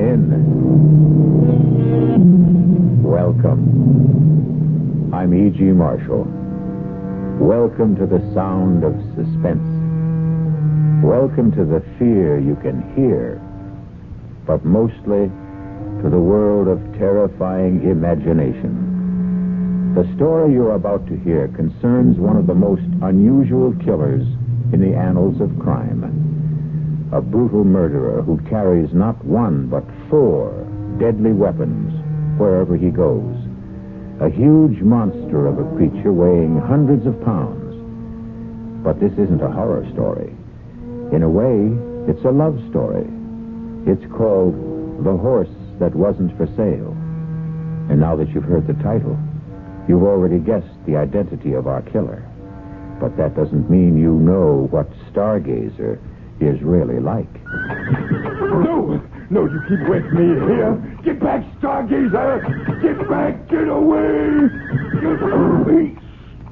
in. Welcome. I'm E.G. Marshall. Welcome to the sound of suspense. Welcome to the fear you can hear, but mostly to the world of terrifying imagination. The story you're about to hear concerns one of the most unusual killers in the annals of crime. A brutal murderer who carries not one but 4 deadly weapons wherever he goes. A huge monster of a creature weighing hundreds of pounds. But this isn't a horror story. In a way, it's a love story. It's called The Horse That Wasn't for Sale. And now that you've heard the title, you've already guessed the identity of our killer. But that doesn't mean you know what Stargazer is really like. No, you keep away from me here. Get back, Stargazer! Get back, get away! Please,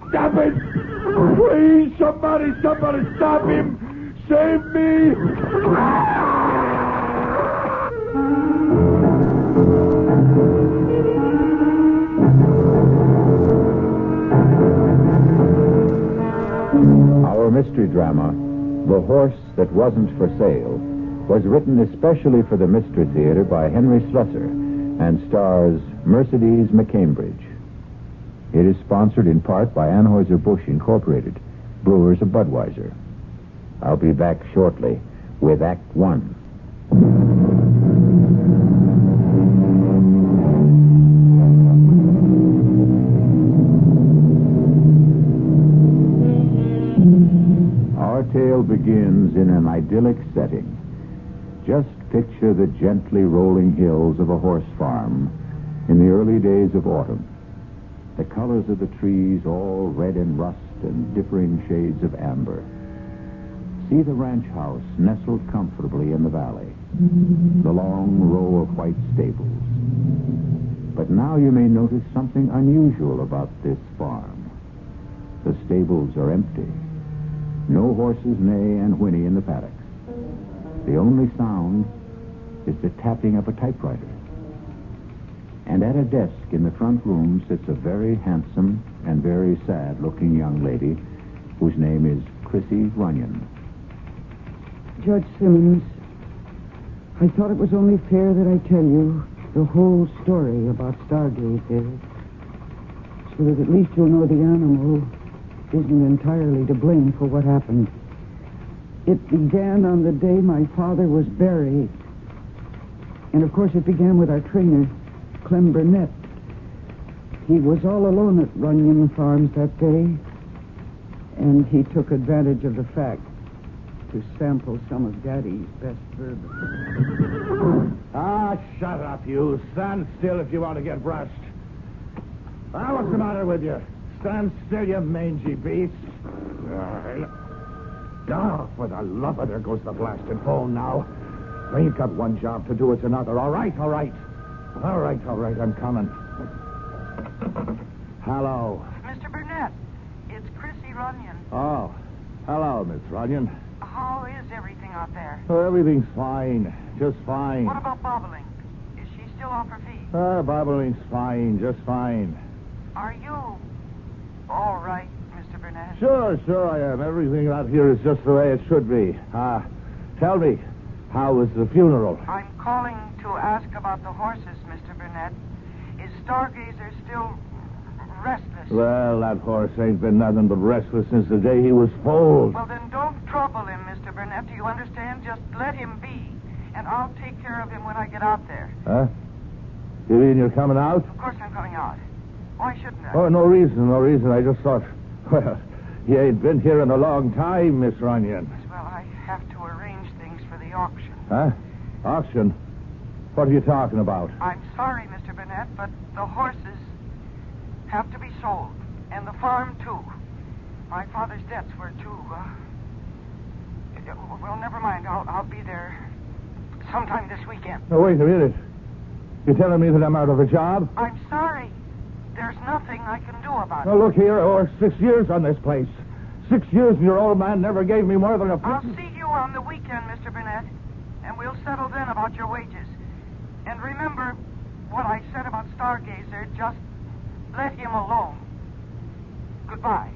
stop it! Please, somebody stop him! Save me! Our mystery drama, The Horse That Wasn't for Sale, was written especially for the Mystery Theater by Henry Slessor and stars Mercedes McCambridge. It is sponsored in part by Anheuser-Busch Incorporated, brewers of Budweiser. I'll be back shortly with Act 1. Our tale begins in an idyllic setting. Just picture the gently rolling hills of a horse farm in the early days of autumn. The colors of the trees all red and rust and differing shades of amber. See the ranch house nestled comfortably in the valley. The long row of white stables. But now you may notice something unusual about this farm. The stables are empty. No horses neigh and whinny in the paddocks. The only sound is the tapping of a typewriter. And at a desk in the front room sits a very handsome and very sad-looking young lady whose name is Chrissy Runyon. Judge Simmons, I thought it was only fair that I tell you the whole story about Stargazer, so that at least you'll know the animal isn't entirely to blame for what happened. It began on the day my father was buried. And, of course, it began with our trainer, Clem Burnett. He was all alone at Runyon Farms that day, and he took advantage of the fact to sample some of Daddy's best bourbon. Ah, shut up, you. Stand still if you want to get brushed. Ah, what's the matter with you? Stand still, you mangy beast. For the love of... There goes the blasted phone now. I ain't got one job to do, it's another. All right. I'm coming. Hello. Mr. Burnett, it's Chrissy Runyon. Oh, hello, Miss Runyon. How is everything out there? Oh, everything's fine. Just fine. What about bobbling? Is she still off her feet? Bobbling's fine. Just fine. Are you all right, Mr. Burnett? Sure I am. Everything out here is just the way it should be. Tell me, how was the funeral? I'm calling to ask about the horses, Mr. Burnett. Is Stargazer still restless? Well, that horse ain't been nothing but restless since the day he was foaled. Well, then don't trouble him, Mr. Burnett. Do you understand? Just let him be, and I'll take care of him when I get out there. Huh? You mean you're coming out? Of course I'm coming out. Why shouldn't I? Oh, no reason. I just thought, well, you ain't been here in a long time, Miss Runyon. Well, I have to arrange things for the auction. Huh? Auction? What are you talking about? I'm sorry, Mr. Burnett, but the horses have to be sold, and the farm, too. My father's debts were, too. Well, never mind. I'll be there sometime this weekend. Oh, wait a minute. You're telling me that I'm out of a job? I'm sorry. There's nothing I can do about it. Now, look here. I worked 6 years on this place. 6 years, and your old man never gave me more than a... I'll see you on the weekend, Mr. Burnett, and we'll settle then about your wages. And remember what I said about Stargazer. Just let him alone. Goodbye.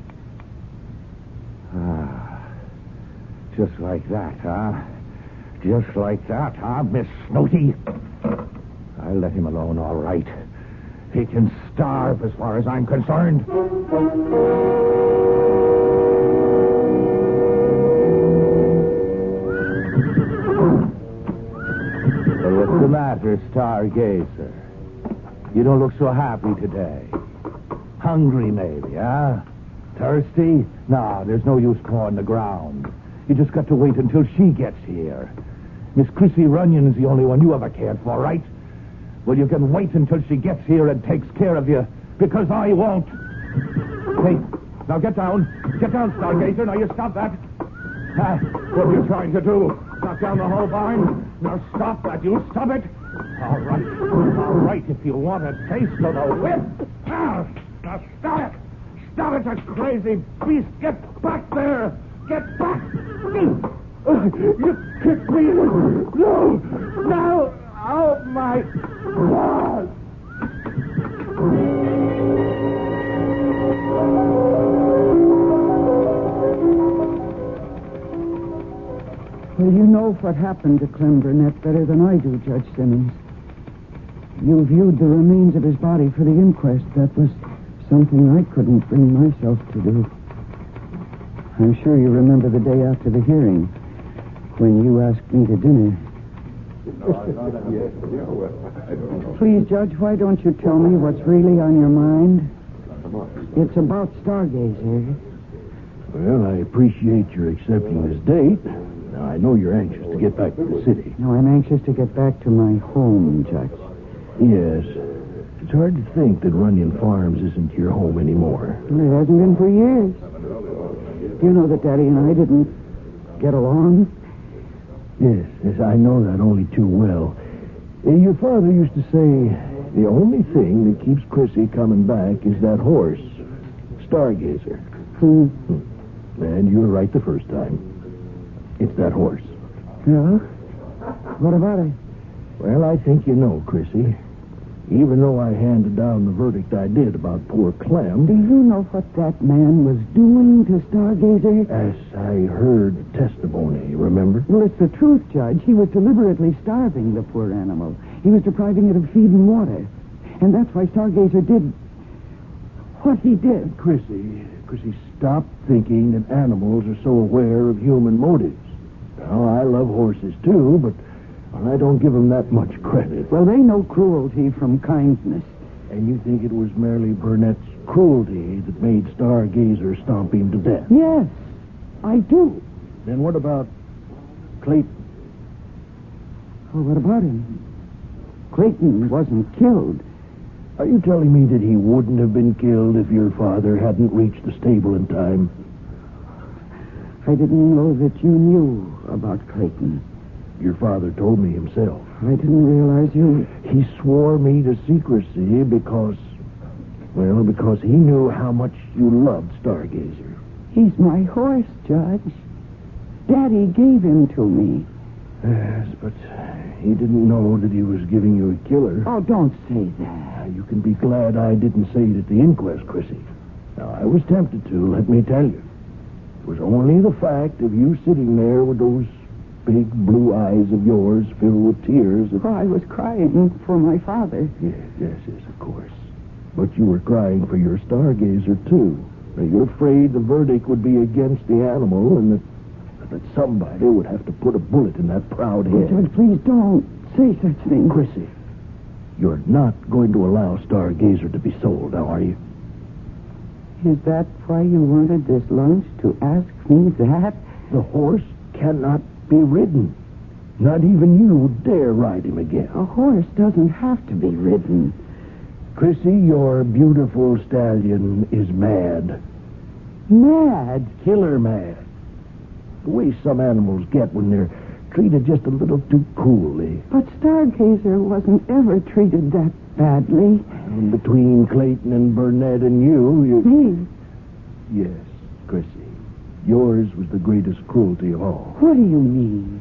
Just like that, huh? Just like that, huh, Miss Snooty? I let him alone, all right. He can starve as far as I'm concerned. Well, what's the matter, Stargazer? You don't look so happy today. Hungry, maybe, huh? Thirsty? No, there's no use clawing the ground. You just got to wait until she gets here. Miss Chrissy Runyon's the only one you ever cared for, right? Well, you can wait until she gets here and takes care of you, because I won't. Hey, now get down. Get down, Stargazer. Now you stop that. What are you trying to do? Knock down the whole barn? Now stop that. You stop it. All right, if you want a taste of the whip. Now stop it. Stop it, you crazy beast. Get back there. Get back. You kicked me. No. Oh, my God. Well, you know what happened to Clem Burnett better than I do, Judge Simmons. You viewed the remains of his body for the inquest. That was something I couldn't bring myself to do. I'm sure you remember the day after the hearing, when you asked me to dinner. Please, Judge, why don't you tell me what's really on your mind? It's about Stargazer. Well, I appreciate your accepting this date. Now, I know you're anxious to get back to the city. No, I'm anxious to get back to my home, Judge. Yes. It's hard to think that Runyon Farms isn't your home anymore. Well, it hasn't been for years. You know that Daddy and I didn't get along? Yes, I know that only too well. Your father used to say, the only thing that keeps Chrissy coming back is that horse, Stargazer. And you were right the first time. It's that horse. Yeah? What about it? Well, I think you know, Chrissy. Even though I handed down the verdict I did about poor Clem... Do you know what that man was doing to Stargazer? As I heard testimony, remember? Well, it's the truth, Judge. He was deliberately starving the poor animal. He was depriving it of feed and water. And that's why Stargazer did what he did. Chrissy, stop thinking that animals are so aware of human motives. Now, I love horses, too, but I don't give them that much credit. Well, they know cruelty from kindness. And you think it was merely Burnett's cruelty that made Stargazer stomp him to death? Yes, I do. Then what about Clayton? Well, what about him? Clayton wasn't killed. Are you telling me that he wouldn't have been killed if your father hadn't reached the stable in time? I didn't know that you knew about Clayton. Your father told me himself. I didn't realize you... He swore me to secrecy because he knew how much you loved Stargazer. He's my horse, Judge. Daddy gave him to me. Yes, but he didn't know that he was giving you a killer. Oh, don't say that. You can be glad I didn't say it at the inquest, Chrissy. Now, I was tempted to, let me tell you. It was only the fact of you sitting there with those big blue eyes of yours filled with tears. Oh, I was crying for my father. Yes, of course. But you were crying for your Stargazer, too. Now, you're afraid the verdict would be against the animal and that somebody would have to put a bullet in that proud head. Judge, please don't say such things. Chrissy, you're not going to allow Stargazer to be sold, now, are you? Is that why you wanted this lunch, to ask me that? The horse cannot be ridden. Not even you dare ride him again. A horse doesn't have to be ridden. Chrissy, your beautiful stallion is mad. Mad? Killer mad. The way some animals get when they're treated just a little too cruelly. But Stargazer wasn't ever treated that badly. And between Clayton and Burnett and you... Me? Yes, Chrissy. Yours was the greatest cruelty of all. What do you mean?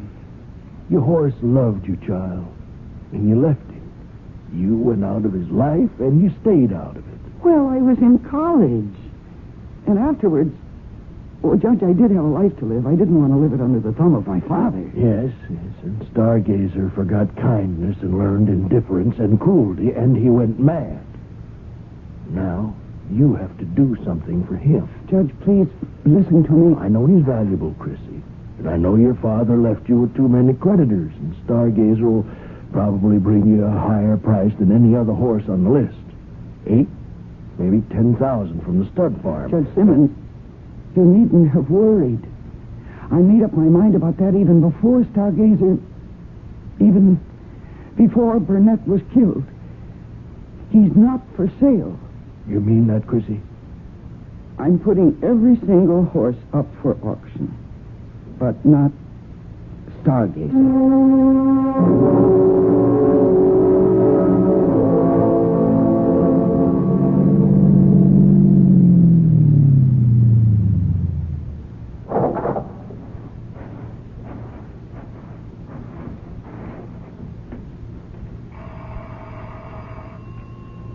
Your horse loved you, child, and you left him. You went out of his life, and you stayed out of it. Well, I was in college. And afterwards... Well, Judge, I did have a life to live. I didn't want to live it under the thumb of my father. Yes, and Stargazer forgot kindness and learned indifference and cruelty, and he went mad. Now, you have to do something for him. Judge, please, listen to me. I know he's valuable, Chrissy. And I know your father left you with too many creditors, and Stargazer will probably bring you a higher price than any other horse on the list. 8, maybe 10,000 from the stud farm. Judge Simmons, you needn't have worried. I made up my mind about that even before Stargazer, even before Burnett was killed. He's not for sale. You mean that, Chrissy? I'm putting every single horse up for auction, but not Stargazer.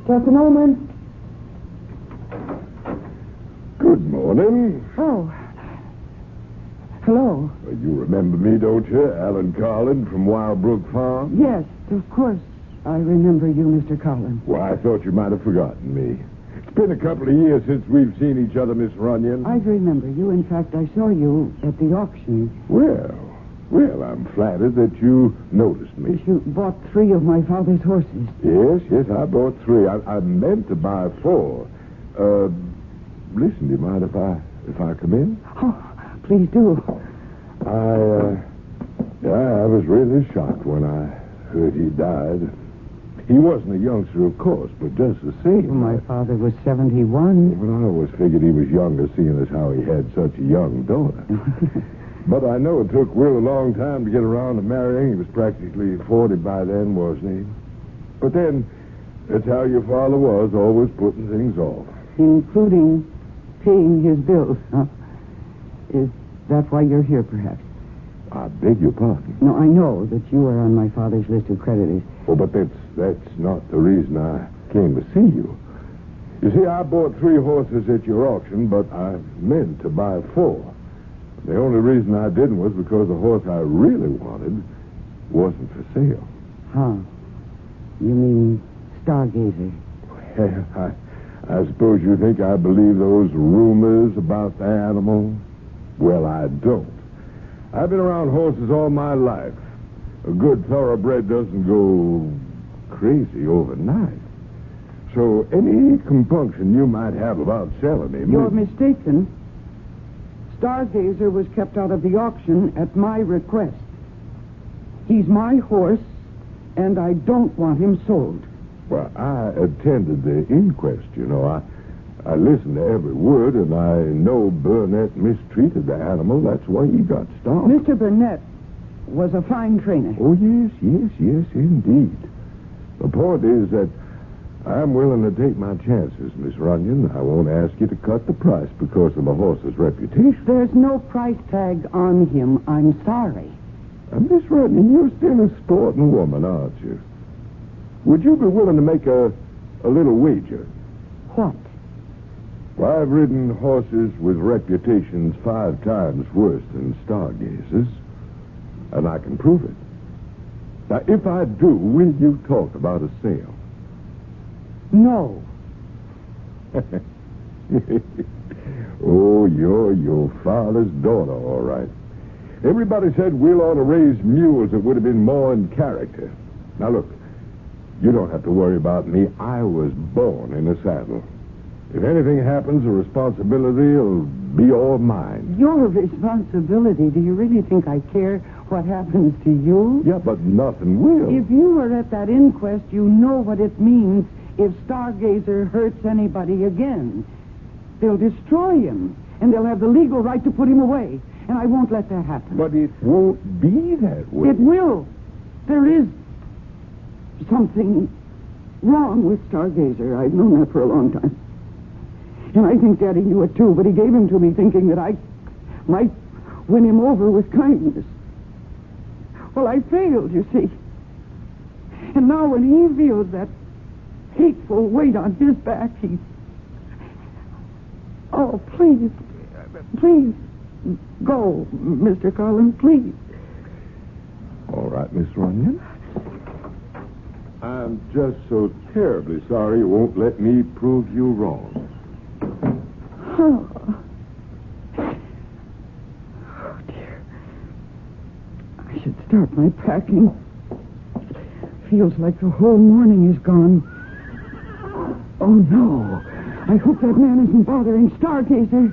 Just a moment. Good morning. Oh. Hello. You remember me, don't you? Alan Carlin from Wild Brook Farm? Yes, of course. I remember you, Mr. Carlin. Well, I thought you might have forgotten me. It's been a couple of years since we've seen each other, Miss Runyon. I remember you. In fact, I saw you at the auction. Well, I'm flattered that you noticed me. You bought 3 of my father's horses. Yes, I bought 3. I meant to buy 4. Listen, do you mind if I come in? Oh, please do. I was really shocked when I heard he died. He wasn't a youngster, of course, but just the same. Well, my father was 71. Well, I always figured he was younger, seeing as how he had such a young daughter. But I know it took Will a long time to get around to marrying. He was practically 40 by then, wasn't he? But then, that's how your father was, always putting things off. Including paying his bills, huh? Is that why you're here, perhaps? I beg your pardon. No, I know that you are on my father's list of creditors. Oh, but that's not the reason I came to see you. You see, I bought 3 horses at your auction, but I meant to buy 4. The only reason I didn't was because the horse I really wanted wasn't for sale. Huh. You mean Stargazer? Well, I suppose you think I believe those rumors about the animal? Well, I don't. I've been around horses all my life. A good thoroughbred doesn't go crazy overnight. So any compunction you might have about selling him... You're mistaken. Stargazer was kept out of the auction at my request. He's my horse, and I don't want him sold. Well, I attended the inquest, you know. I listened to every word, and I know Burnett mistreated the animal. That's why he got stopped. Mr. Burnett was a fine trainer. Oh, yes, indeed. The point is that I'm willing to take my chances, Miss Runyon. I won't ask you to cut the price because of the horse's reputation. There's no price tag on him. I'm sorry. Miss Runyon, you're still a sporting woman, aren't you? Would you be willing to make a little wager? What? Well, I've ridden horses with reputations 5 times worse than Stargazer's, and I can prove it. Now, if I do, will you talk about a sale? No. Oh, you're your father's daughter, all right. Everybody said Will ought to raise mules that would have been more in character. Now, look, you don't have to worry about me. I was born in a saddle. If anything happens, the responsibility will be all mine. Your responsibility? Do you really think I care what happens to you? Yeah, but nothing will. If you were at that inquest, you know what it means if Stargazer hurts anybody again. They'll destroy him, and they'll have the legal right to put him away. And I won't let that happen. But it won't be that way. It will. There is something wrong with Stargazer. I've known that for a long time. And I think Daddy knew it too, but he gave him to me thinking that I might win him over with kindness. Well, I failed, you see. And now when he feels that hateful weight on his back, he... Oh, please, please, go, Mr. Carlin, please. All right, Miss Runyon. I'm just so terribly sorry you won't let me prove you wrong. Oh, dear. I should start my packing. Feels like the whole morning is gone. Oh, no. I hope that man isn't bothering Stargazer.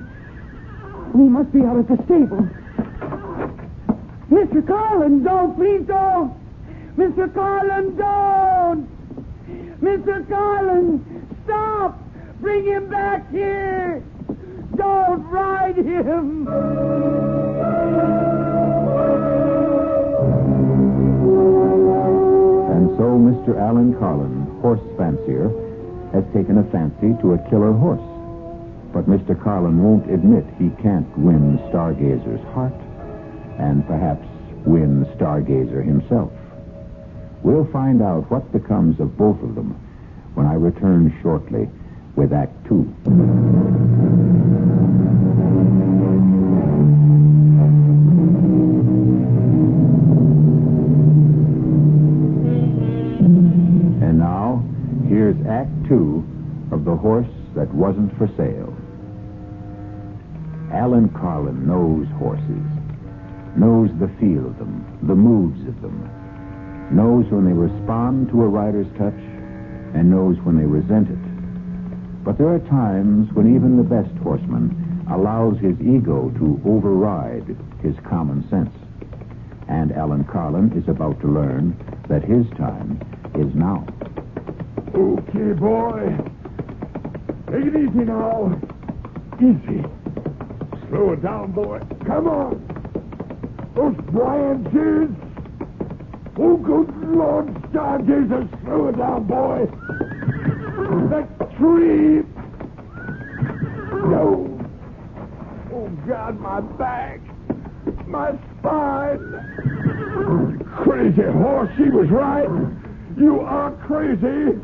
He must be out at the stable. Mr. Carlin, don't. Please don't. Mr. Carlin, don't. Mr. Carlin, stop. Bring him back here. Don't ride him. And so Mr. Alan Carlin, horse fancier, has taken a fancy to a killer horse. But Mr. Carlin won't admit he can't win Stargazer's heart and perhaps win Stargazer himself. We'll find out what becomes of both of them when I return shortly with Act 2. And now, here's Act 2 of The Horse That Wasn't for Sale. Alan Carlin knows horses, knows the feel of them, the moods of them, knows when they respond to a rider's touch, and knows when they resent it. But there are times when even the best horseman allows his ego to override his common sense. And Alan Carlin is about to learn that his time is now. Okay, boy. Take it easy now. Easy. Slow it down, boy. Come on. Those branches. Oh, good Lord, Stargazer, slow it down, boy. That tree. No. Oh, God, my back. My spine. Crazy horse, she was right. You are crazy.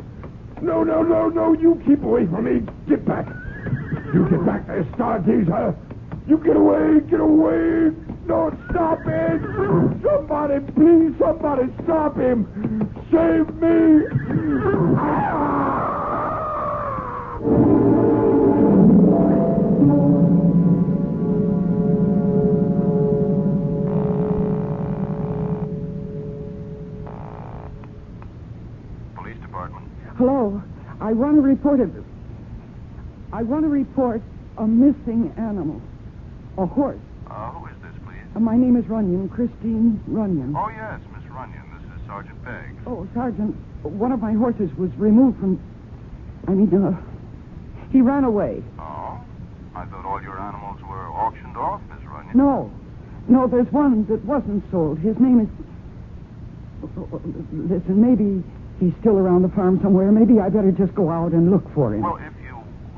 No, no, no, no, you keep away from me. Get back. You get back there, Stargazer. You get away, get away. No, stop it. Somebody, please, somebody stop him. Save me. Police department. Hello. I want to report a missing animal. A horse. Who is this, please? My name is Runyon, Christine Runyon. Oh, yes, Miss Runyon. This is Sergeant Pegg. Oh, Sergeant, one of my horses was removed from... he ran away. Oh? I thought all your animals were auctioned off, Miss Runyon. No, there's one that wasn't sold. His name is... Listen, maybe he's still around the farm somewhere. Maybe I better just go out and look for him. Well, if you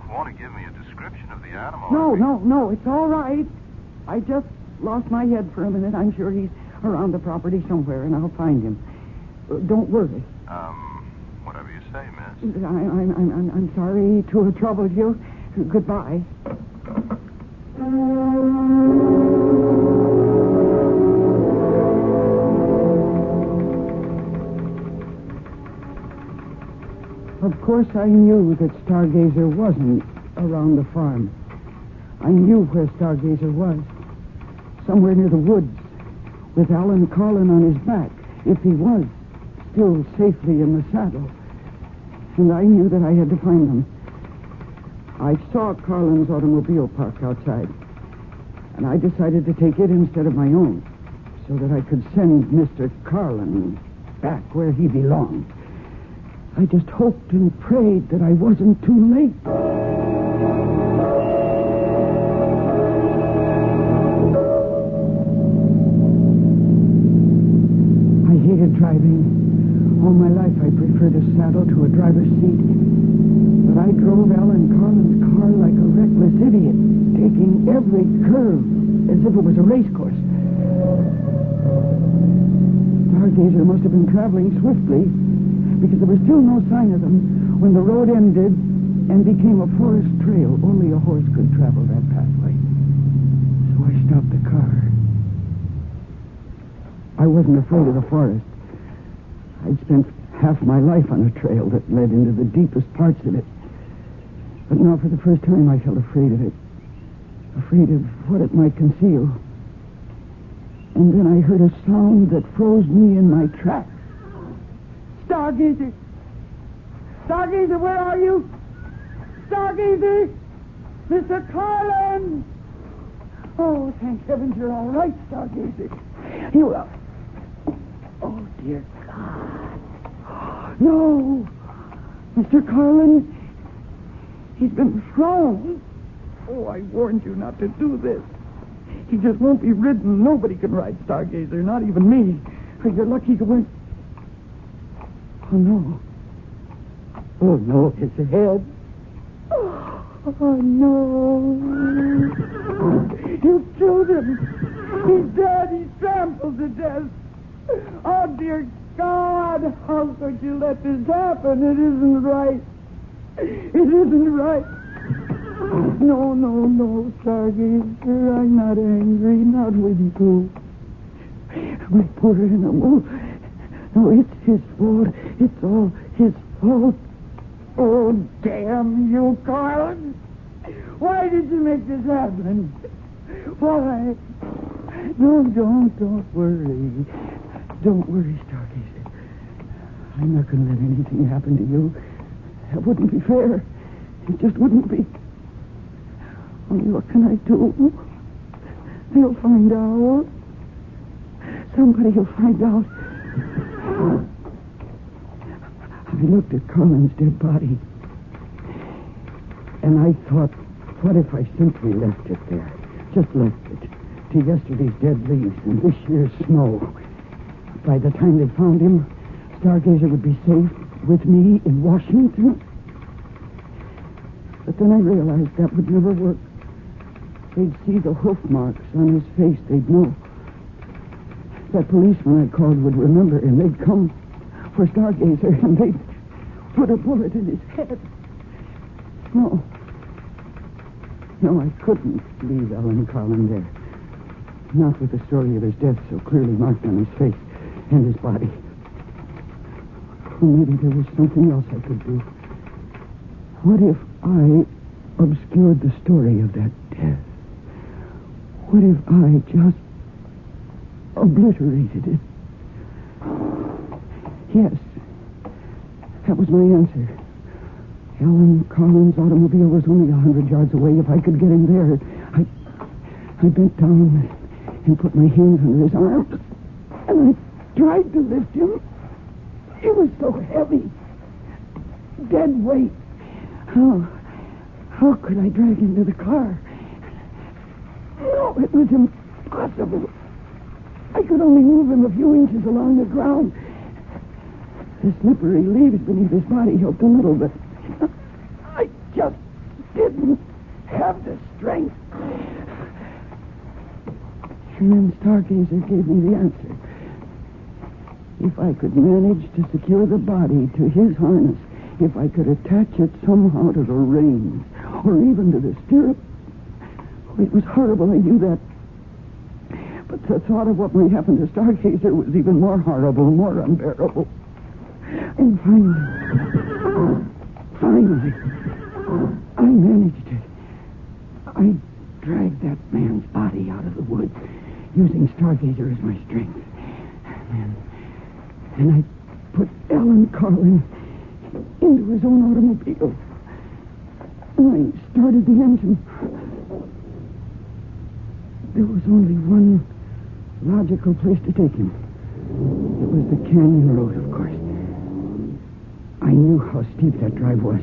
want to give me a description of the animal... No, it's all right. I just lost my head for a minute. I'm sure he's around the property somewhere, and I'll find him. Don't worry. Whatever you say, miss. I'm sorry to have troubled you. Goodbye. Of course, I knew that Stargazer wasn't around the farm. I knew where Stargazer was. Somewhere near the woods, with Alan Carlin on his back, if he was still safely in the saddle. And I knew that I had to find him. I saw Carlin's automobile parked outside, and I decided to take it instead of my own, so that I could send Mr. Carlin back where he belonged. I just hoped and prayed that I wasn't too late. I hated driving. All my life I preferred a saddle to a driver's seat. But I drove Alan Carlin's car like a reckless idiot, taking every curve as if it was a race course. Stargazer must have been traveling swiftly. because there was still no sign of them when the road ended and became a forest trail. Only a horse could travel that pathway. So I stopped the car. I wasn't afraid of the forest. I'd spent half my life on a trail that led into the deepest parts of it. But now for the first time I felt afraid of it. Afraid of what it might conceal. And then I heard a sound that froze me in my tracks. Stargazer! Stargazer, where are you? Stargazer! Mr. Carlin! Oh, thank heavens you're all right, Stargazer. You are... Oh, dear God. No! Mr. Carlin, he's been thrown. Oh, I warned you not to do this. He just won't be ridden. Nobody can ride Stargazer, not even me. You're lucky to win. Oh, no. Oh, no, his head. Oh, no. You killed him. He's dead. He's trampled to death. Oh, dear God. How could you let this happen? It isn't right. It isn't right. No, Stargazer. I'm not angry. Not with you. My poor animal. No, it's his fault. It's all his fault. Oh, damn you, Carlin. Why did you make this happen? Why? No, don't worry. Don't worry, Stargazer. I'm not going to let anything happen to you. That wouldn't be fair. It just wouldn't be. Only what can I do? They'll find out. Somebody will find out. I looked at Carlin's dead body. And I thought, what if I simply left it there? Just left it to yesterday's dead leaves and this year's snow. By the time they found him, Stargazer would be safe with me in Washington. But then I realized that would never work. They'd see the hoof marks on his face. They'd know. That policeman I called would remember him. They'd come for Stargazer and they'd put a bullet in his head. No, I couldn't leave Ellen Carlin there. Not with the story of his death so clearly marked on his face and his body. Or maybe there was something else I could do. What if I obscured the story of that death? What if I just obliterated it? Yes, that was my answer. Ellen Carlin's automobile was only 100 yards away. If I could get him there, I bent down and put my hands under his arms, and I tried to lift him. It was so heavy. Dead weight. How could I drag him to the car? No, it was impossible. I could only move him a few inches along the ground. The slippery leaves beneath his body helped a little, but I just didn't have the strength. And then Stargazer gave me the answer. If I could manage to secure the body to his harness, if I could attach it somehow to the reins, or even to the stirrup. It was horrible, I knew that. But the thought of what might happen to Stargazer was even more horrible, more unbearable. And finally, I managed it. I dragged that man's body out of the woods, using Stargazer as my strength. And I put Ellen Carlin into his own automobile. And I started the engine. There was only one logical place to take him. It was the canyon road, of course. I knew how steep that drive was,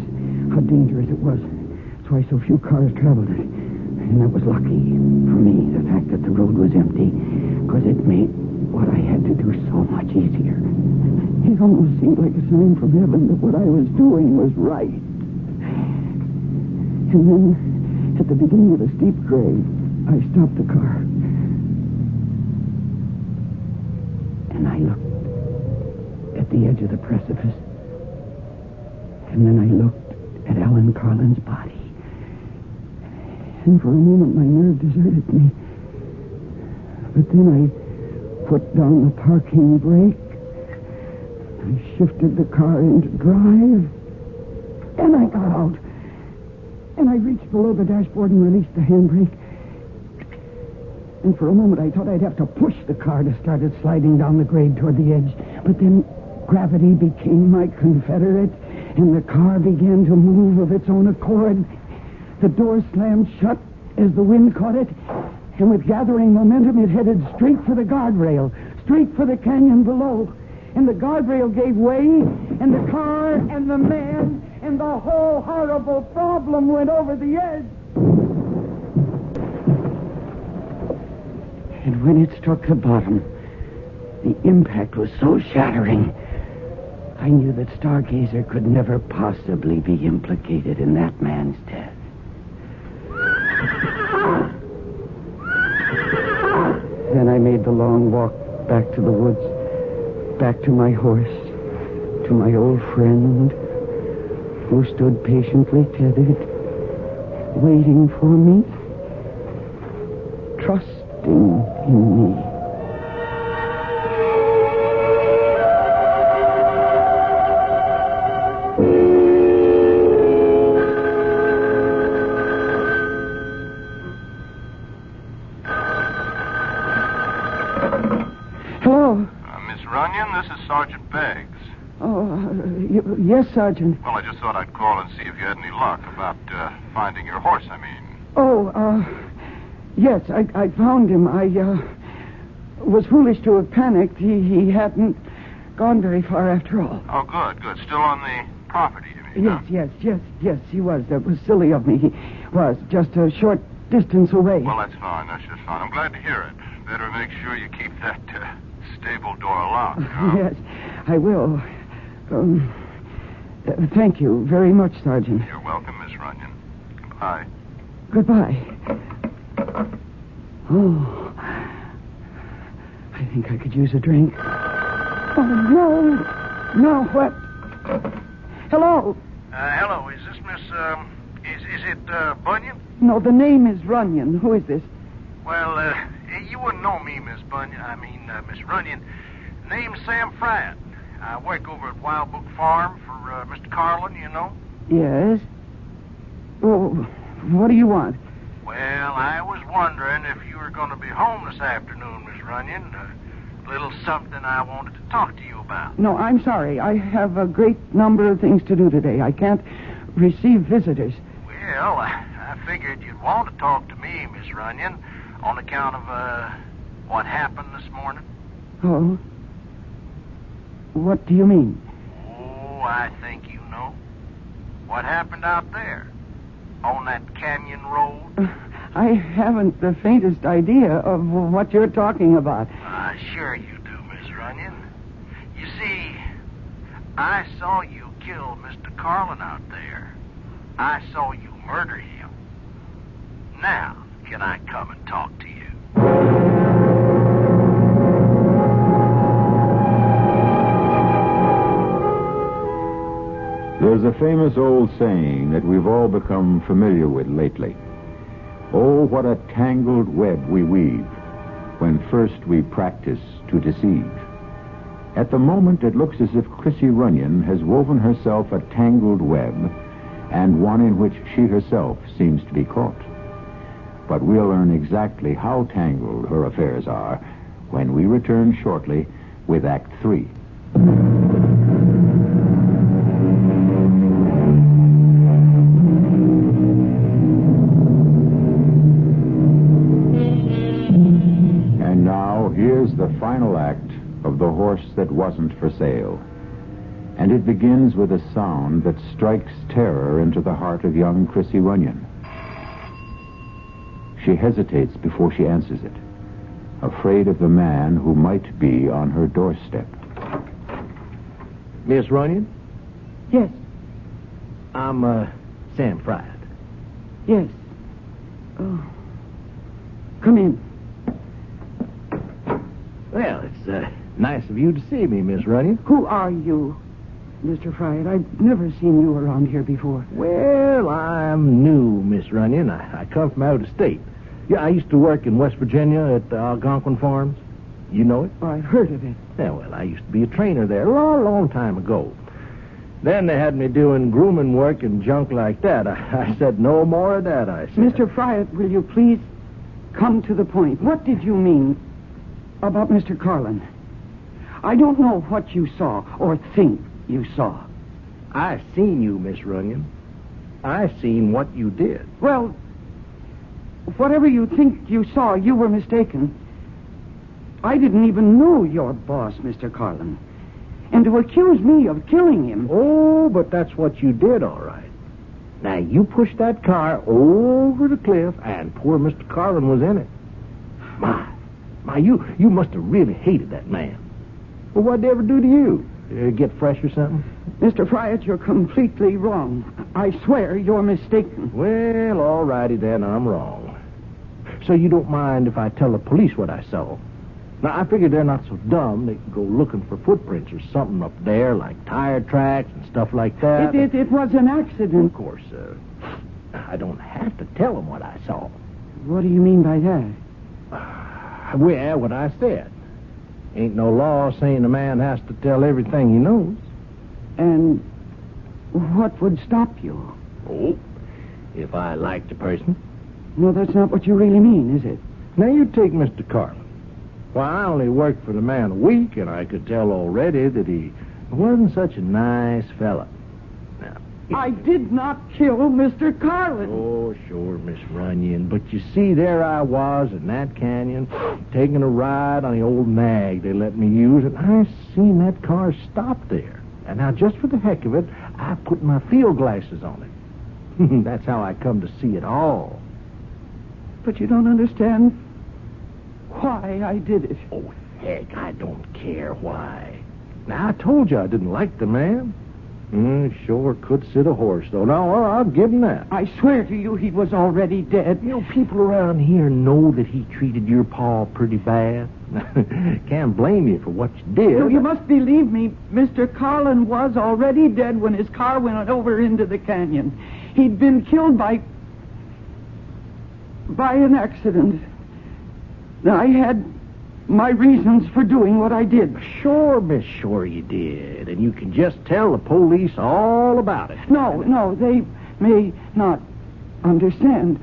how dangerous it was. That's why so few cars traveled it. And that was lucky for me, the fact that the road was empty, because it made what I had to do so much easier. It almost seemed like a sign from heaven that what I was doing was right. And then, at the beginning of the steep grade, I stopped the car. And I looked at the edge of the precipice. And then I looked at Ellen Carlin's body. And for a moment, my nerve deserted me. But then I put down the parking brake. I shifted the car into drive. And I got out. And I reached below the dashboard and released the handbrake. And for a moment, I thought I'd have to push the car to start it sliding down the grade toward the edge. But then gravity became my confederate, and the car began to move of its own accord. The door slammed shut as the wind caught it, and with gathering momentum, it headed straight for the guardrail, straight for the canyon below. And the guardrail gave way, and the car and the man and the whole horrible problem went over the edge. And when it struck the bottom, the impact was so shattering, I knew that Stargazer could never possibly be implicated in that man's death. Then I made the long walk back to the woods, back to my horse, to my old friend, who stood patiently tethered, waiting for me, trusting in me. Sergeant Beggs. Oh, yes, Sergeant. Well, I just thought I'd call and see if you had any luck about finding your horse, I mean. Oh, yes, I found him. I was foolish to have panicked. He hadn't gone very far after all. Oh, good. Still on the property, you mean? Yes, he was. That was silly of me. He was just a short distance away. Well, that's fine. I'm glad to hear it. Better make sure you keep that stable door locked. Yes, I will. Thank you very much, Sergeant. You're welcome, Miss Runyon. Goodbye. Goodbye. Oh, I think I could use a drink. Oh, no. No, what? Hello? Hello, is this Miss, is it, Bunyan? No, the name is Runyon. Who is this? Well, you wouldn't know me, Miss Bunyan. Miss Runyon. Name's Sam Fradd. I work over at Wild Book Farm for Mr. Carlin, you know. Yes? Well, what do you want? Well, I was wondering if you were going to be home this afternoon, Miss Runyon. A little something I wanted to talk to you about. No, I'm sorry. I have a great number of things to do today. I can't receive visitors. Well, I figured you'd want to talk to me, Miss Runyon, on account of, what happened this morning. Oh? What do you mean? Oh, I think you know. What happened out there? On that canyon road? I haven't the faintest idea of what you're talking about. Sure you do, Miss Runyon. You see, I saw you kill Mr. Carlin out there. I saw you murder him. Now, can I come and talk to you? There's a famous old saying that we've all become familiar with lately. Oh, what a tangled web we weave when first we practice to deceive. At the moment, it looks as if Chrissy Runyon has woven herself a tangled web, and one in which she herself seems to be caught. But we'll learn exactly how tangled her affairs are when we return shortly with Act 3. And now, here's the final act of The Horse That Wasn't for Sale. And it begins with a sound that strikes terror into the heart of young Chrissy Runyon. She hesitates before she answers it, afraid of the man who might be on her doorstep. Miss Runyon? Yes. I'm, Sam Fradd. Yes. Oh. Come in. Well, it's, nice of you to see me, Miss Runyon. Who are you? Mr. Fried. I've never seen you around here before. Well, I'm new, Miss Runyon. I come from out of state. Yeah, I used to work in West Virginia at the Algonquin Farms. You know it? Oh, I've heard of it. Yeah, well, I used to be a trainer there a long, long time ago. Then they had me doing grooming work and junk like that. I said, no more of that, I said. Mr. Fried, will you please come to the point? What did you mean about Mr. Carlin? I don't know what you saw or think you saw. I seen you, Miss Runyon. I seen what you did. Well, whatever you think you saw, you were mistaken. I didn't even know your boss, Mr. Carlin. And to accuse me of killing him... Oh, but that's what you did, all right. Now, you pushed that car over the cliff, and poor Mr. Carlin was in it. My, you must have really hated that man. Well, what'd they ever do to you? Get fresh or something? Mr. Fried, you're completely wrong. I swear you're mistaken. Well, all righty then, I'm wrong. So you don't mind if I tell the police what I saw? Now, I figure they're not so dumb. They can go looking for footprints or something up there, like tire tracks and stuff like that. It was an accident. Of course, I don't have to tell them what I saw. What do you mean by that? Well, what I said. Ain't no law saying a man has to tell everything he knows. And what would stop you? Oh, if I liked a person. No, that's not what you really mean, is it? Now, you take Mr. Carlin. Well, I only worked for the man a week, and I could tell already that he wasn't such a nice fella. Now, I did not kill Mr. Carlin. Oh, sure, Miss Runyon. But you see, there I was in that canyon, taking a ride on the old nag they let me use, and I seen that car stop there. And now, just for the heck of it, I put my field glasses on it. That's how I come to see it all. But you don't understand why I did it. Oh, heck, I don't care why. Now, I told you I didn't like the man. Sure could sit a horse, though. Now, I'll give him that. I swear to you he was already dead. You know, people around here know that he treated your pa pretty bad. Can't blame you for what you did. No, you must believe me. Mr. Carlin was already dead when his car went over into the canyon. He'd been killed by an accident. I had my reasons for doing what I did. Sure, Miss, sure you did. And you can just tell the police all about it. No, they may not understand.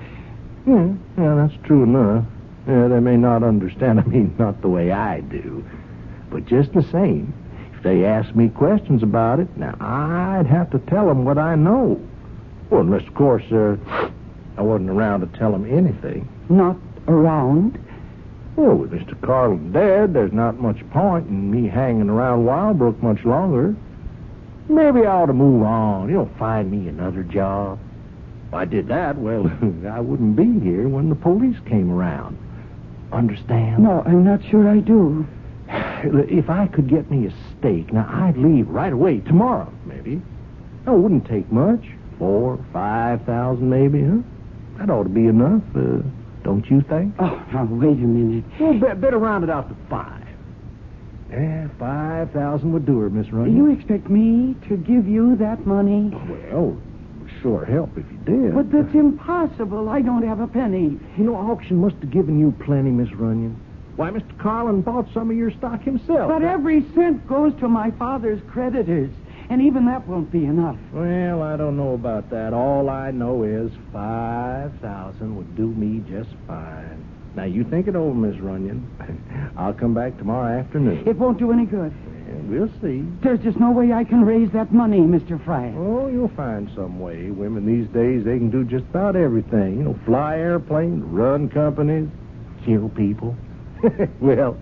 Yeah, that's true enough. Yeah, they may not understand. I mean, not the way I do. But just the same, if they ask me questions about it, now, I'd have to tell them what I know. Well, unless, of course, I wasn't around to tell them anything. Not around? Well, with Mr. Carlin dead, there's not much point in me hanging around Wildbrook much longer. Maybe I ought to move on. Find me another job. If I did that, well, I wouldn't be here when the police came around. Understand? No, I'm not sure I do. If I could get me a stake, now, I'd leave right away, tomorrow, maybe. It wouldn't take much. 4,000 or 5,000, maybe, huh? That ought to be enough, don't you think? Oh, now, wait a minute. Well, better round it out to 5. Yeah, 5,000 would do her, Miss Runyon. You expect me to give you that money? Well, it would sure help if you did. But that's impossible. I don't have a penny. Auction must have given you plenty, Miss Runyon. Why, Mr. Carlin bought some of your stock himself. But every cent goes to my father's creditors. And even that won't be enough. Well, I don't know about that. All I know is 5,000 would do me just fine. Now, you think it over, Miss Runyon. I'll come back tomorrow afternoon. It won't do any good. Yeah, we'll see. There's just no way I can raise that money, Mr. Fryer. Oh, you'll find some way. Women these days, they can do just about everything. Fly airplanes, run companies, kill people. Well,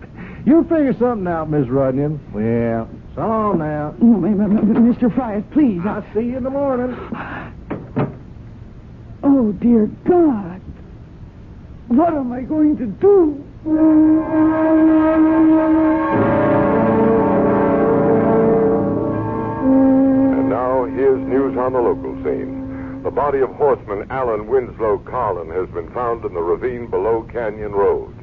you'll figure something out, Miss Runyon. Well, so long now. Mr. Fryer, please. I'll see you in the morning. Oh, dear God. What am I going to do? And now, here's news on the local scene. The body of horseman Alan Winslow Carlin has been found in the ravine below Canyon Road.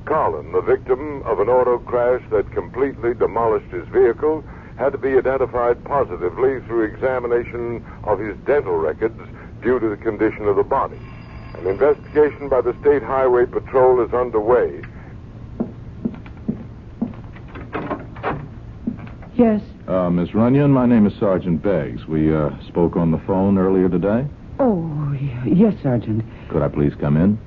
Carlin, the victim of an auto crash that completely demolished his vehicle, had to be identified positively through examination of his dental records due to the condition of the body. An investigation by the State Highway Patrol is underway. Yes. Miss Runyon, my name is Sergeant Beggs. We spoke on the phone earlier today. Oh, yes, Sergeant. Could I please come in?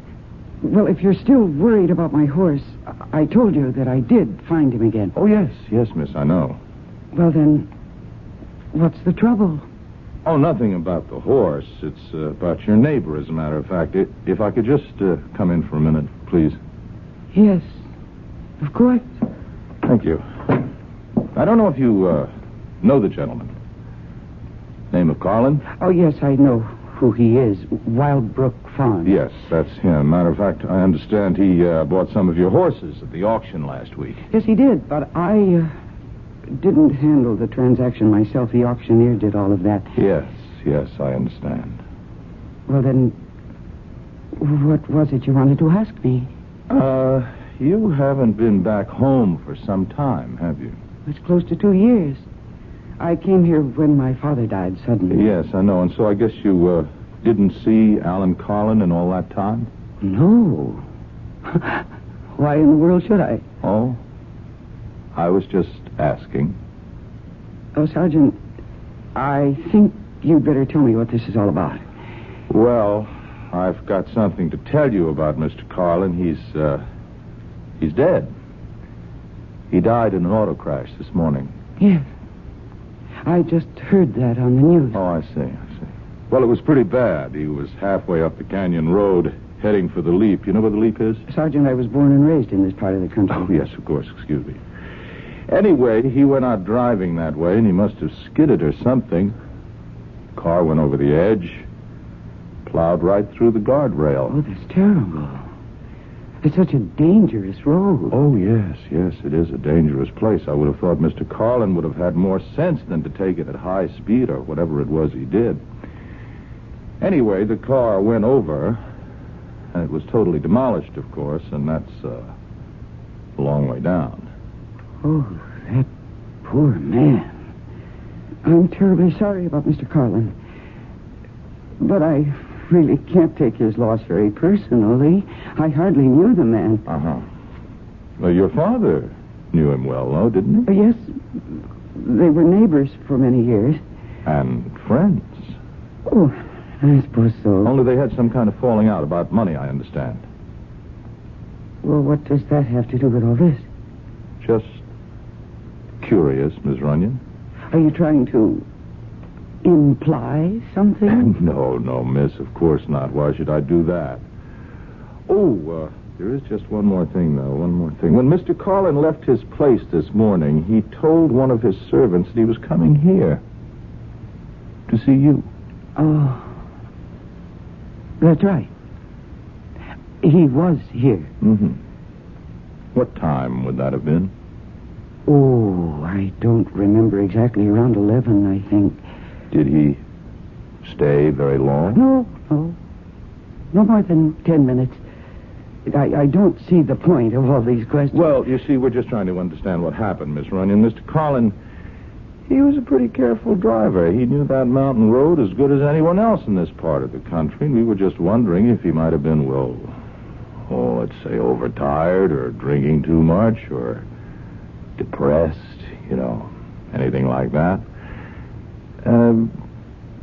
Well, if you're still worried about my horse, I told you that I did find him again. Oh, yes, miss, I know. Well, then, what's the trouble? Oh, nothing about the horse. It's about your neighbor, as a matter of fact. If I could just come in for a minute, please. Yes, of course. Thank you. I don't know if you know the gentleman. Name of Carlin? Oh, yes, I know who he is. Wildbrook Farm. Yes, that's him. Matter of fact, I understand he bought some of your horses at the auction last week. Yes, he did, but I didn't handle the transaction myself. The auctioneer did all of that. Yes, I understand. Well, then, what was it you wanted to ask me? You haven't been back home for some time, have you? It's close to 2 years. I came here when my father died suddenly. Yes, I know. And so I guess you didn't see Alan Carlin in all that time? No. Why in the world should I? Oh? I was just asking. Oh, Sergeant, I think you'd better tell me what this is all about. Well, I've got something to tell you about Mr. Carlin. He's dead. He died in an auto crash this morning. Yes. I just heard that on the news. Oh, I see. Well, it was pretty bad. He was halfway up the canyon road, heading for the Leap. You know where the Leap is? Sergeant, I was born and raised in this part of the country. Oh, yes, of course. Excuse me. Anyway, he went out driving that way, and he must have skidded or something. Car went over the edge, plowed right through the guardrail. Oh, that's terrible. It's such a dangerous road. Oh, yes, it is a dangerous place. I would have thought Mr. Carlin would have had more sense than to take it at high speed or whatever it was he did. Anyway, the car went over, and it was totally demolished, of course, and that's a long way down. Oh, that poor man. I'm terribly sorry about Mr. Carlin. But I really can't take his loss very personally. I hardly knew the man. Uh-huh. Well, your father knew him well, though, didn't he? Yes. They were neighbors for many years. And friends. Oh, I suppose so. Only they had some kind of falling out about money, I understand. Well, what does that have to do with all this? Just curious, Miss Runyon. Are you trying to imply something? No, miss, of course not. Why should I do that? Oh, there is just one more thing, though. One more thing. When Mr. Carlin left his place this morning, he told one of his servants that he was coming here to see you. Oh, that's right. He was here. Mm-hmm. What time would that have been? Oh, I don't remember exactly. Around 11, I think. Did he stay very long? No. No more than 10 minutes. I don't see the point of all these questions. Well, you see, we're just trying to understand what happened, Miss Runyon. Mr. Carlin, he was a pretty careful driver. He knew that mountain road as good as anyone else in this part of the country. And we were just wondering if he might have been, let's say overtired or drinking too much or depressed, anything like that.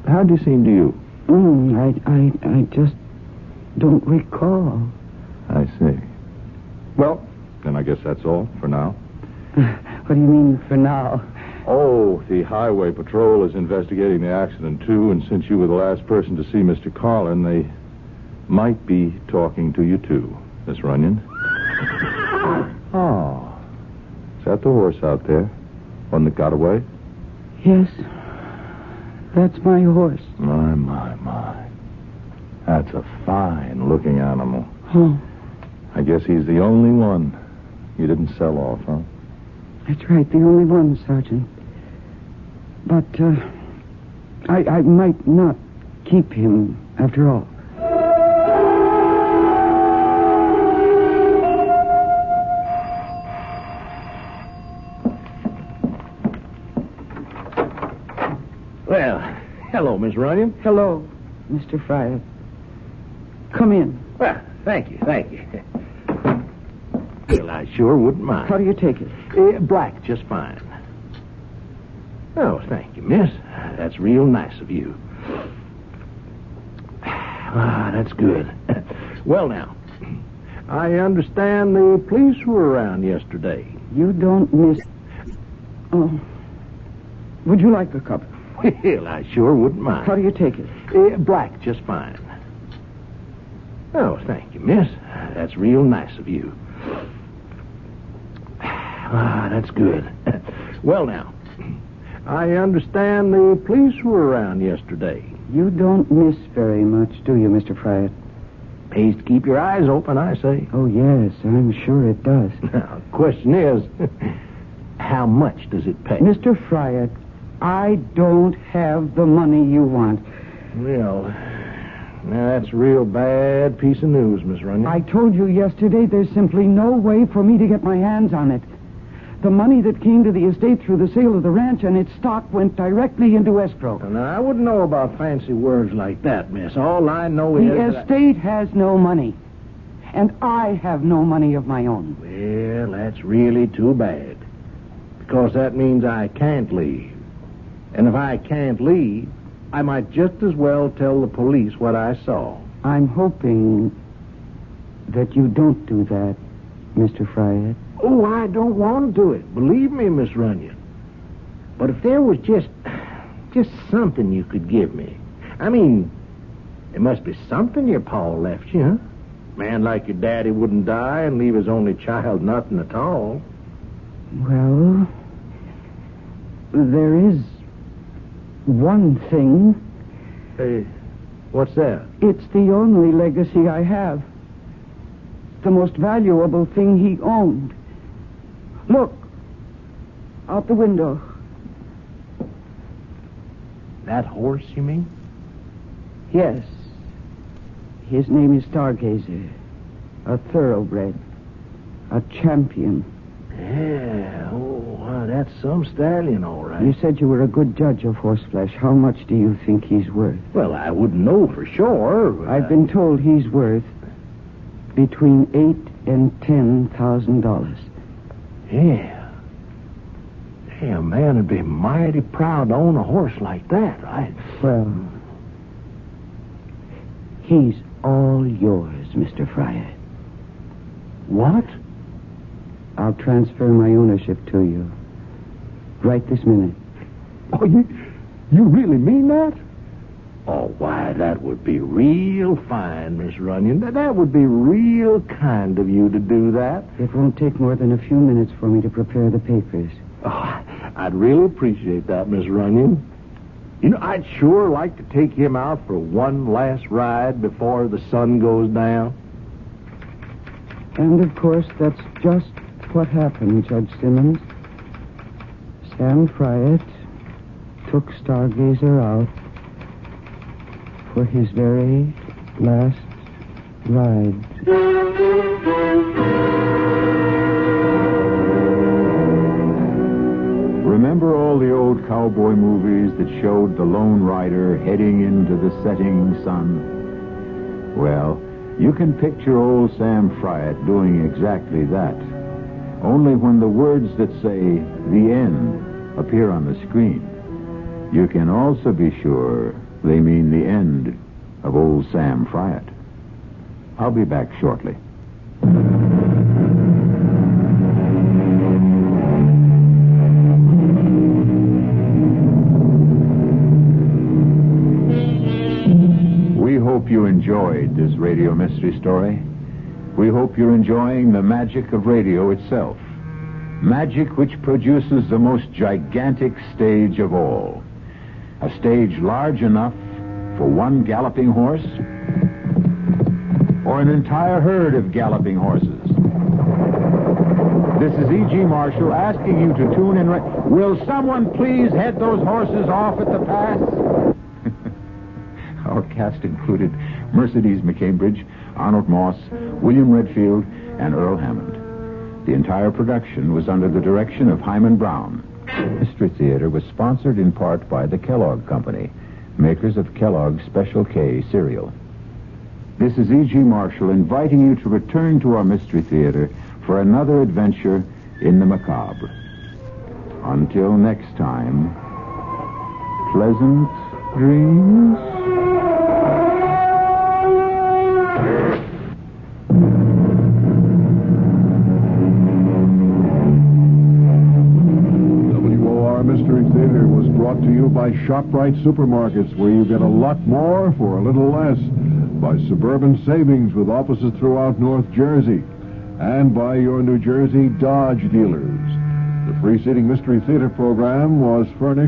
How'd he seem to you? I just don't recall. I see. Well, then I guess that's all for now. What do you mean, for now? Oh, the Highway Patrol is investigating the accident, too, and since you were the last person to see Mr. Carlin, they might be talking to you, too, Miss Runyon. Oh. Is that the horse out there? One that got away? Yes. That's my horse. My. That's a fine-looking animal. Oh. I guess he's the only one you didn't sell off, huh? That's right, the only one, Sergeant. But, I might not keep him after all. Well, hello, Miss Runyon. Hello, Mr. Fryer. Come in. Well, thank you. Well, I sure wouldn't mind. How do you take it? Black, just fine. Oh, thank you, miss. That's real nice of you. That's good. Well, now, I understand the police were around yesterday. You don't miss... Oh. Would you like a cup? Well, I sure wouldn't mind. How do you take it? Black, just fine. Oh, thank you, miss. That's real nice of you. That's good. Well, now, I understand the police were around yesterday. You don't miss very much, do you, Mr. Fryer? Pays to keep your eyes open, I say. Oh, yes, I'm sure it does. Now, the question is, how much does it pay? Mr. Fryer, I don't have the money you want. Well, now that's a real bad piece of news, Miss Runyon. I told you yesterday there's simply no way for me to get my hands on it. The money that came to the estate through the sale of the ranch and its stock went directly into escrow. Now, I wouldn't know about fancy words like that, miss. All I know is... The estate has no money. And I have no money of my own. Well, that's really too bad. Because that means I can't leave. And if I can't leave, I might just as well tell the police what I saw. I'm hoping that you don't do that, Mr. Fryer. Oh, I don't want to do it. Believe me, Miss Runyon. But if there was just something you could give me. I mean, there must be something your pa left you, huh? Man like your daddy wouldn't die and leave his only child nothing at all. Well, there is one thing. Hey, what's that? It's the only legacy I have. The most valuable thing he owned. Look, out the window. That horse, you mean? Yes. His name is Stargazer. A thoroughbred. A champion. Yeah, that's some stallion, all right. You said you were a good judge of horseflesh. How much do you think he's worth? Well, I wouldn't know for sure. I've been told he's worth between $8,000 and $10,000. Yeah. Hey, a man would be mighty proud to own a horse like that, right? Well, he's all yours, Mr. Fryer. What? I'll transfer my ownership to you. Right this minute. Oh, you really mean that? Oh, why, that would be real fine, Miss Runyon. That would be real kind of you to do that. It won't take more than a few minutes for me to prepare the papers. Oh, I'd really appreciate that, Miss Runyon. You know, I'd sure like to take him out for one last ride before the sun goes down. And, of course, that's just what happened, Judge Simmons. Sam Fryer took Stargazer out for his very last ride. Remember all the old cowboy movies that showed the lone rider heading into the setting sun? Well, you can picture old Sam Fryer doing exactly that. Only when the words that say "the end" appear on the screen, you can also be sure they mean the end of old Sam Fryer. I'll be back shortly. We hope you enjoyed this radio mystery story. We hope you're enjoying the magic of radio itself. Magic which produces the most gigantic stage of all. A stage large enough for one galloping horse or an entire herd of galloping horses. This is E.G. Marshall asking you to tune in. Will someone please head those horses off at the pass? Our cast included Mercedes McCambridge, Arnold Moss, William Redfield, and Earl Hammond. The entire production was under the direction of Himan Brown. Mystery Theater was sponsored in part by the Kellogg Company, makers of Kellogg's Special K cereal. This is E.G. Marshall inviting you to return to our Mystery Theater for another adventure in the macabre. Until next time, pleasant dreams. Mystery Theater was brought to you by ShopRite Supermarkets, where you get a lot more for a little less, by Suburban Savings with offices throughout North Jersey, and by your New Jersey Dodge dealers. The preceding Mystery Theater program was furnished